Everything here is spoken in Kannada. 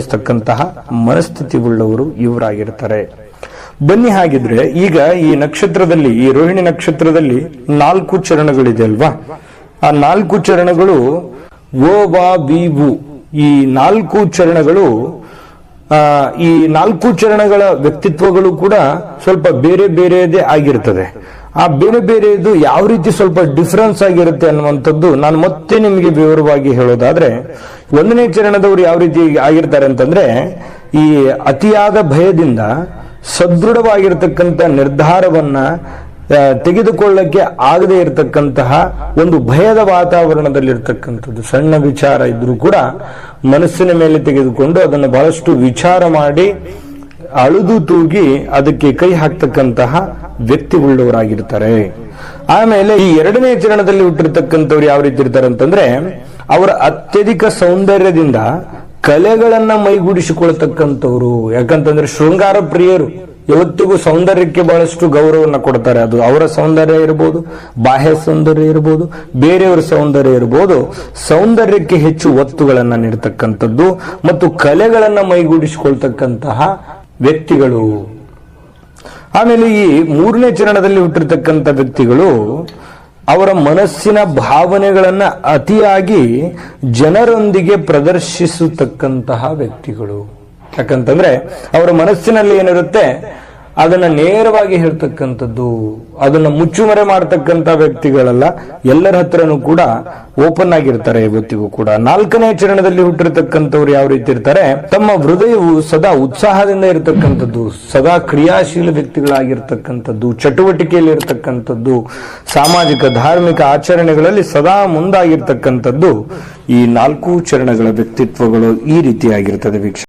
ಅನುಭವಿಸ್ತಕ್ಕಂತಹ ಮನಸ್ಥಿತಿ ಉಳ್ಳವರು ಇವರಾಗಿರ್ತಾರೆ. ಬನ್ನಿ ಹಾಗಿದ್ರೆ ಈಗ ಈ ನಕ್ಷತ್ರದಲ್ಲಿ, ಈ ರೋಹಿಣಿ ನಕ್ಷತ್ರದಲ್ಲಿ 4 ಚರಣಗಳಿದೆ ಅಲ್ವಾ? ಆ 4 ಚರಣಗಳು ಓ ವಾ ವಿ ವು, ಈ 4 ಚರಣಗಳು, ಈ 4 ಚರಣಗಳ ವ್ಯಕ್ತಿತ್ವಗಳು ಕೂಡ ಸ್ವಲ್ಪ ಬೇರೆ ಬೇರೆದೇ ಆಗಿರ್ತದೆ. ಆ ಬೇರೆ ಬೇರೆದು ಯಾವ ರೀತಿ ಸ್ವಲ್ಪ ಡಿಫರೆನ್ಸ್ ಆಗಿರುತ್ತೆ ಅನ್ನುವಂಥದ್ದು ನಾನು ಮತ್ತೆ ನಿಮಗೆ ವಿವರವಾಗಿ ಹೇಳೋದಾದ್ರೆ, 1ನೇ ಚರಣದವರು ಯಾವ ರೀತಿ ಆಗಿರ್ತಾರೆ ಅಂತಂದ್ರೆ, ಈ ಅತಿಯಾದ ಭಯದಿಂದ ಸದೃಢವಾಗಿರ್ತಕ್ಕಂಥ ನಿರ್ಧಾರವನ್ನ ತೆಗೆದುಕೊಳ್ಳಕ್ಕೆ ಆಗದೆ ಇರತಕ್ಕಂತಹ ಒಂದು ಭಯದ ವಾತಾವರಣದಲ್ಲಿರ್ತಕ್ಕಂಥದ್ದು. ಸಣ್ಣ ವಿಚಾರ ಇದ್ರೂ ಕೂಡ ಮನಸ್ಸಿನ ಮೇಲೆ ತೆಗೆದುಕೊಂಡು ಅದನ್ನು ಬಹಳಷ್ಟು ವಿಚಾರ ಮಾಡಿ ಅಳುದು ತೂಗಿ ಅದಕ್ಕೆ ಕೈ ಹಾಕ್ತಕ್ಕಂತಹ ವ್ಯಕ್ತಿಗಳವರಾಗಿರ್ತಾರೆ. ಆಮೇಲೆ ಈ 2ನೇ ಚರಣದಲ್ಲಿ ಹುಟ್ಟಿರ್ತಕ್ಕಂಥವ್ರು ಯಾವ ರೀತಿ ಇರ್ತಾರೆ ಅಂತಂದ್ರೆ, ಅವರ ಅತ್ಯಧಿಕ ಸೌಂದರ್ಯದಿಂದ ಕಲೆಗಳನ್ನ ಮೈಗೂಡಿಸಿಕೊಳ್ತಕ್ಕಂಥವ್ರು. ಯಾಕಂತಂದ್ರೆ ಶೃಂಗಾರ ಪ್ರಿಯರು, ಯಾವತ್ತಿಗೂ ಸೌಂದರ್ಯಕ್ಕೆ ಬಹಳಷ್ಟು ಗೌರವವನ್ನು ಕೊಡ್ತಾರೆ. ಅದು ಅವರ ಸೌಂದರ್ಯ ಇರಬಹುದು, ಬಾಹ್ಯ ಸೌಂದರ್ಯ ಇರಬಹುದು, ಬೇರೆಯವರ ಸೌಂದರ್ಯ ಇರಬಹುದು. ಸೌಂದರ್ಯಕ್ಕೆ ಹೆಚ್ಚು ಒತ್ತುಗಳನ್ನ ನೀಡತಕ್ಕಂಥದ್ದು ಮತ್ತು ಕಲೆಗಳನ್ನ ಮೈಗೂಡಿಸಿಕೊಳ್ತಕ್ಕಂತಹ ವ್ಯಕ್ತಿಗಳು. ಆಮೇಲೆ ಈ 3ನೇ ಚರಣದಲ್ಲಿ ಹುಟ್ಟಿರ್ತಕ್ಕಂಥ ವ್ಯಕ್ತಿಗಳು ಅವರ ಮನಸ್ಸಿನ ಭಾವನೆಗಳನ್ನ ಅತಿಯಾಗಿ ಜನರೊಂದಿಗೆ ಪ್ರದರ್ಶಿಸತಕ್ಕಂತಹ ವ್ಯಕ್ತಿಗಳು. ಯಾಕಂತಂದ್ರೆ ಅವರ ಮನಸ್ಸಿನಲ್ಲಿ ಏನಿರುತ್ತೆ ಅದನ್ನ ನೇರವಾಗಿ ಹೇಳ್ತಕ್ಕಂಥದ್ದು, ಅದನ್ನ ಮುಚ್ಚುಮರೆ ಮಾಡತಕ್ಕಂತ ವ್ಯಕ್ತಿಗಳಲ್ಲ. ಎಲ್ಲರ ಹತ್ರನೂ ಕೂಡ ಓಪನ್ ಆಗಿರ್ತಾರೆ ಇವತ್ತಿಗೂ ಕೂಡ. 4ನೇ ಚರಣದಲ್ಲಿ ಹುಟ್ಟಿರ್ತಕ್ಕಂಥವ್ರು ಯಾವ ರೀತಿ ಇರ್ತಾರೆ, ತಮ್ಮ ಹೃದಯವು ಸದಾ ಉತ್ಸಾಹದಿಂದ ಇರತಕ್ಕಂಥದ್ದು, ಸದಾ ಕ್ರಿಯಾಶೀಲ ವ್ಯಕ್ತಿಗಳಾಗಿರ್ತಕ್ಕಂಥದ್ದು, ಚಟುವಟಿಕೆಯಲ್ಲಿ ಇರತಕ್ಕಂಥದ್ದು, ಸಾಮಾಜಿಕ ಧಾರ್ಮಿಕ ಆಚರಣೆಗಳಲ್ಲಿ ಸದಾ ಮುಂದಾಗಿರ್ತಕ್ಕಂಥದ್ದು. ಈ 4 ಚರಣಗಳ ವ್ಯಕ್ತಿತ್ವಗಳು ಈ ರೀತಿಯಾಗಿರ್ತದೆ ವೀಕ್ಷಕ.